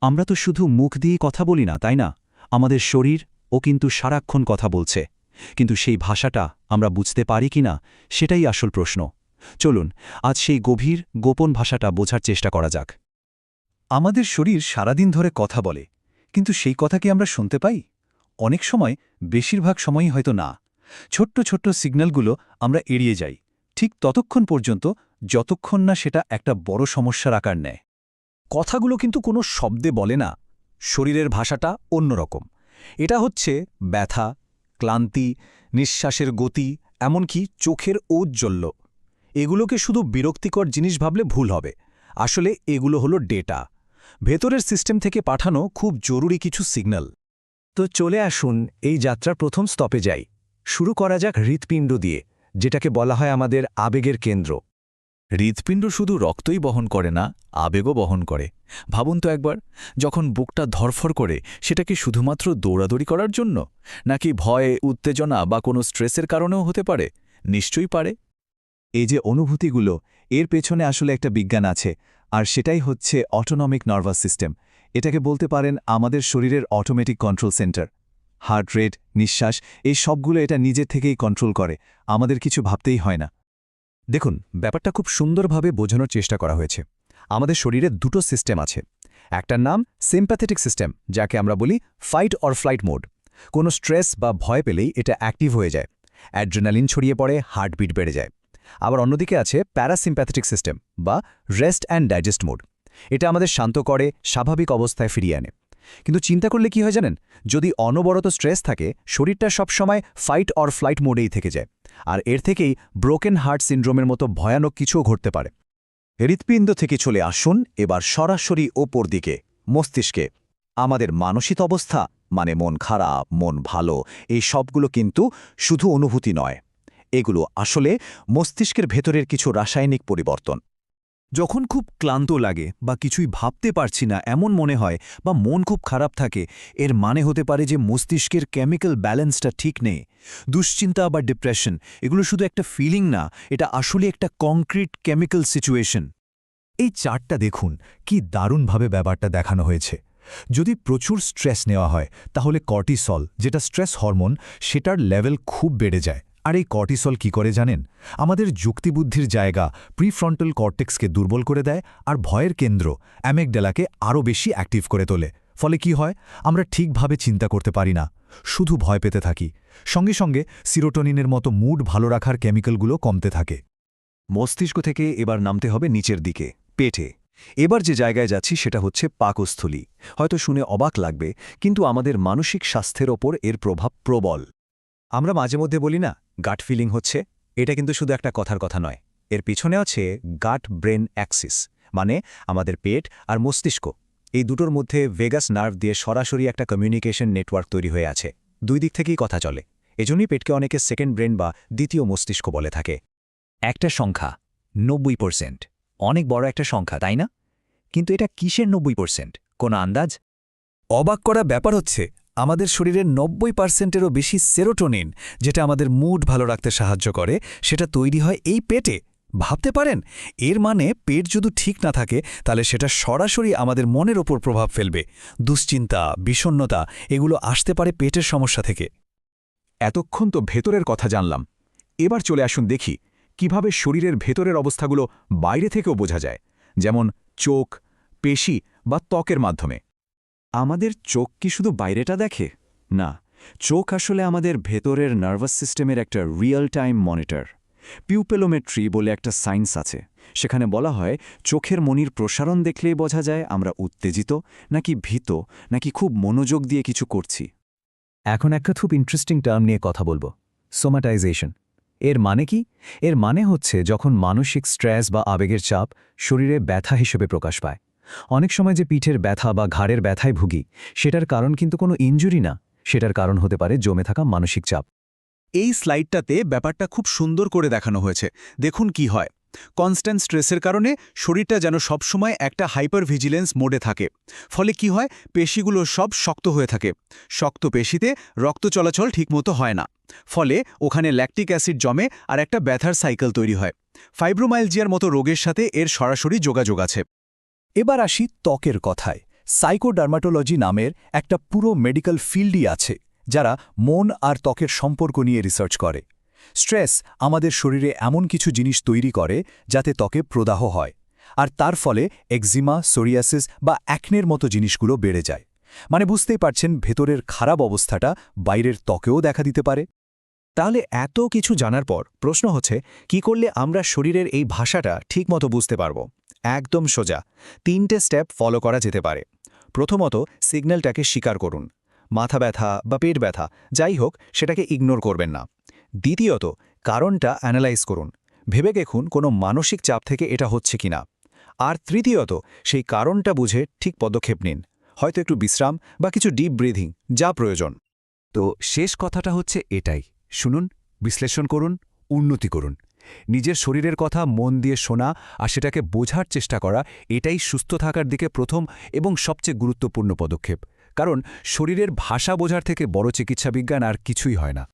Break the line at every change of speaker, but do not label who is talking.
আমরা তো শুধু মুখ দিয়ে কথা বলি না, তাই না? আমাদের শরীর ও কিন্তু সারাক্ষণ কথা বলছে, কিন্তু সেই ভাষাটা আমরা বুঝতে পারি কিনা সেটাই আসল প্রশ্ন। চলুন আজ সেই গভীর গোপন ভাষাটা বোঝার চেষ্টা করা যাক।
আমাদের শরীর সারাদিন ধরে কথা বলে, কিন্তু সেই কথা কি আমরা শুনতে পাই? অনেক সময়, বেশিরভাগ সময়ই হয়তো না। ছোট্ট ছোট্ট সিগন্যালগুলো আমরা এড়িয়ে যাই, ঠিক ততক্ষণ পর্যন্ত যতক্ষণ না সেটা একটা বড় সমস্যার আকার নেয়।
কথাগুলো কিন্তু কোনো শব্দে বলে না, শরীরের ভাষাটা অন্যরকম। এটা হচ্ছে ব্যথা, ক্লান্তি, নিঃশ্বাসের গতি, এমনকি চোখের ঔজ্জ্বল্য। এগুলোকে শুধু বিরক্তিকর জিনিস ভাবলে ভুল হবে। আসলে এগুলো হলো ডেটা, ভেতরের সিস্টেম থেকে পাঠানো খুব জরুরি কিছু সিগন্যাল।
তো চলে আসুন এই যাত্রার প্রথম স্টপে যাই। শুরু করা যাক হৃৎপিণ্ড দিয়ে, যেটাকে বলা হয় আমাদের আবেগের কেন্দ্র।
হৃৎপিণ্ড শুধু রক্তই বহন করে না, আবেগও বহন করে। ভাবুন তো একবার, যখন বুকটা ধরফর করে, সেটা কি শুধুমাত্র দৌড়াদৌড়ি করার জন্য, নাকি ভয়, উত্তেজনা বা কোনো স্ট্রেসের কারণেও হতে পারে? নিশ্চয়ই পারে।
এই যে অনুভূতিগুলো, এর পেছনে আসলে একটা বিজ্ঞান আছে, আর সেটাই হচ্ছে অটোনমিক নার্ভাস সিস্টেম। এটাকে বলতে পারেন আমাদের শরীরের automatic control centre. Heart rate, নিঃশ্বাস, এই সবগুলো এটা নিজে থেকেই কন্ট্রোল করে, আমাদের কিছু ভাবতেই হয় না।
দেখুন, ব্যাপারটা খুব সুন্দরভাবে বোঝানোর চেষ্টা করা হয়েছে। আমাদের শরীরে দুটো সিস্টেম আছে। একটার নাম সিম্প্যাথেটিক সিস্টেম, যাকে আমরা বলি ফাইট অর ফ্লাইট মোড। কোনো স্ট্রেস বা ভয় পেলেই এটা অ্যাক্টিভ হয়ে যায়, অ্যাড্রেনালিন ছড়িয়ে পড়ে, হার্টবিট বেড়ে যায়। আবার অন্যদিকে আছে প্যারাসিম্প্যাথেটিক সিস্টেম বা রেস্ট অ্যান্ড ডাইজেস্ট মোড। এটা আমাদের শান্ত করে, স্বাভাবিক অবস্থায় ফিরিয়ে আনে। কিন্তু চিন্তা করলে কি হয় জানেন? যদি অনবরত স্ট্রেস থাকে, শরীরটা সবসময় ফাইট অর ফ্লাইট মোডেই থেকে যায়, আর এর থেকেই ব্রোকেন হার্ট সিন্ড্রোমের মতো ভয়ানক কিছুও ঘটতে পারে।
হৃৎপিণ্ড থেকে চলে আসুন এবার সরাসরি ওপর দিকে, মস্তিষ্কে। আমাদের মানসিক অবস্থা, মানে মন খারাপ, মন ভালো, এই সবগুলো কিন্তু শুধু অনুভূতি নয়। এগুলো আসলে মস্তিষ্কের ভেতরের কিছু রাসায়নিক পরিবর্তন।
যখন খুব ক্লান্ত লাগে বা কিছুই ভাবতে পারছি না এমন মনে হয়, বা মন খুব খারাপ থাকে, এর মানে হতে পারে যে মস্তিষ্কের কেমিক্যাল ব্যালেন্সটা ঠিক নেই। দুশ্চিন্তা বা ডিপ্রেশন এগুলো শুধু একটা ফিলিং না, এটা আসলে একটা কংক্রিট কেমিক্যাল সিচুয়েশন।
এই চার্টটা দেখুন, কি দারুণভাবে ব্যাপারটা দেখানো হয়েছে। যদি প্রচুর স্ট্রেস নেওয়া হয়, তাহলে কর্টিসল, যেটা স্ট্রেস হরমোন, সেটার লেভেল খুব বেড়ে যায়। আর এই কর্টিসল কি করে জানেন? আমাদের যুক্তিবুদ্ধির জায়গা প্রিফ্রন্টাল কর্টেক্সকে দুর্বল করে দেয়, আর ভয়ের কেন্দ্র অ্যামিগডালাকে আরও বেশি অ্যাক্টিভ করে তোলে। ফলে কি হয়? আমরা ঠিকভাবে চিন্তা করতে পারি না, শুধু ভয় পেতে থাকি। সঙ্গে সঙ্গে সিরোটোনিনের মতো মুড ভালো রাখার কেমিক্যালগুলো কমতে থাকে।
মস্তিষ্ক থেকে এবার নামতে হবে নিচের দিকে, পেটে। এবার যে জায়গায় যাচ্ছি সেটা হচ্ছে পাকস্থলী। হয়তো শুনে অবাক লাগবে, কিন্তু আমাদের মানসিক স্বাস্থ্যের ওপর এর প্রভাব প্রবল। আমরা মাঝে মধ্যে বলি না, গাট ফিলিং হচ্ছে। এটা কিন্তু শুধু একটা কথার কথা নয়, এর পিছনে আছে গাট ব্রেন অ্যাক্সিস, মানে আমাদের পেট আর মস্তিষ্ক। এই দুটোর মধ্যে ভেগাস নার্ভ দিয়ে সরাসরি একটা কমিউনিকেশন নেটওয়ার্ক তৈরি হয়ে আছে। দুই দিক থেকেই কথা চলে। এজন্যই পেটকে অনেকে সেকেন্ড ব্রেন বা দ্বিতীয় মস্তিষ্ক বলে থাকে।
একটা সংখ্যা 90%, অনেক বড় একটা সংখ্যা, তাই না? কিন্তু এটা কিসের 90%? কোনো আন্দাজ?
অবাক করা ব্যাপার হচ্ছে, আমাদের শরীরের 90%-এরও বেশি সেরোটোনিন, যেটা আমাদের মুড ভালো রাখতে সাহায্য করে, সেটা তৈরি হয় এই পেটে। ভাবতে পারেন, এর মানে পেট যদি ঠিক না থাকে, তাহলে সেটা সরাসরি আমাদের মনের ওপর প্রভাব ফেলবে। দুশ্চিন্তা, বিষণ্ণতা এগুলো আসতে পারে পেটের সমস্যা থেকে।
এতক্ষণ তো ভেতরের কথা জানলাম, এবার চলে আসুন দেখি কিভাবে শরীরের ভেতরের অবস্থাগুলো বাইরে থেকেও বোঝা যায়, যেমন চোখ, পেশি বা ত্বকের মাধ্যমে। আমাদের চোখ কি শুধু বাইরেটা দেখে? না, চোখ আসলে আমাদের ভেতরের নার্ভাস সিস্টেমের একটা রিয়েল টাইম মনিটর। পিউপেলোমেট্রি বলে একটা সায়েন্স আছে, সেখানে বলা হয় চোখের মনির প্রসারণ দেখলেই বোঝা যায় আমরা উত্তেজিত, নাকি ভীত, নাকি খুব মনোযোগ দিয়ে কিছু করছি।
এখন একটা খুব ইন্টারেস্টিং টার্ম নিয়ে কথা বলবো, সোমাটাইজেশন। এর মানে কি? এর মানে হচ্ছে যখন মানসিক স্ট্রেস বা আবেগের চাপ শরীরে ব্যথা হিসেবে প্রকাশ পায়। অনেক সময় যে পিঠের ব্যথা বা ঘাড়ের ব্যথায় ভুগি, সেটার কারণ কিন্তু কোনো ইনজুরি না, সেটার কারণ হতে পারে জমে থাকা মানসিক চাপ।
এই স্লাইডটাতে ব্যাপারটা খুব সুন্দর করে দেখানো হয়েছে। দেখুন কি হয়। কনস্ট্যান্ট স্ট্রেসের কারণে শরীরটা যেন সবসময় একটা হাইপার ভিজিলেন্স মোডে থাকে। ফলে কি হয়? পেশিগুলো সব শক্ত হয়ে থাকে। শক্ত পেশিতে রক্ত চলাচল ঠিকমতো হয় না। ফলে ওখানে ল্যাকটিক অ্যাসিড জমে আর একটা ব্যথার সাইকেল তৈরি হয়। ফাইব্রোমাইলজিয়ার মতো রোগের সাথে এর সরাসরি যোগাযোগ আছে।
এবার আসি ত্বকের কথায়।
সাইকোডার্মাটোলজি নামের একটা পুরো মেডিকেল ফিল্ডই আছে যারা মন আর ত্বকের সম্পর্ক নিয়ে রিসার্চ করে। স্ট্রেস আমাদের শরীরে এমন কিছু জিনিস তৈরি করে যাতে ত্বকে প্রদাহ হয়, আর তার ফলে একজিমা, সোরিয়াসিস বা অ্যাকনের মতো জিনিসগুলো বেড়ে যায়। মানে বুঝতেই পারছেন, ভেতরের খারাপ অবস্থাটা বাইরের ত্বকেও দেখা দিতে পারে।
তাহলে এত কিছু জানার পর প্রশ্ন হচ্ছে, কি করলে আমরা শরীরের এই ভাষাটা ঠিকমতো বুঝতে পারব? একদম সোজা 3টে স্টেপ ফলো করা যেতে পারে। প্রথমত, সিগন্যালটাকে স্বীকার করুন। মাথা ব্যথা বা পেট ব্যথা যাই হোক, সেটাকে ইগনোর করবেন না। দ্বিতীয়ত, কারণটা অ্যানালাইজ করুন। ভেবে দেখুন কোনো মানসিক চাপ থেকে এটা হচ্ছে কিনা। আর তৃতীয়ত, সেই কারণটা বুঝে ঠিক পদক্ষেপ নিন, হয়তো একটু বিশ্রাম বা কিছু ডিপ ব্রিথিং, যা প্রয়োজন।
তো শেষ কথাটা হচ্ছে এটাই, শুনুন, বিশ্লেষণ করুন, উন্নতি করুন। নিজের শরীরের কথা মন দিয়ে শোনা আর সেটাকে বোঝার চেষ্টা করা, এটাই সুস্থ থাকার দিকে প্রথম এবং সবচেয়ে গুরুত্বপূর্ণ পদক্ষেপ। কারণ শরীরের ভাষা বোঝার থেকে বড় চিকিৎসা বিজ্ঞান আর কিছুই হয় না।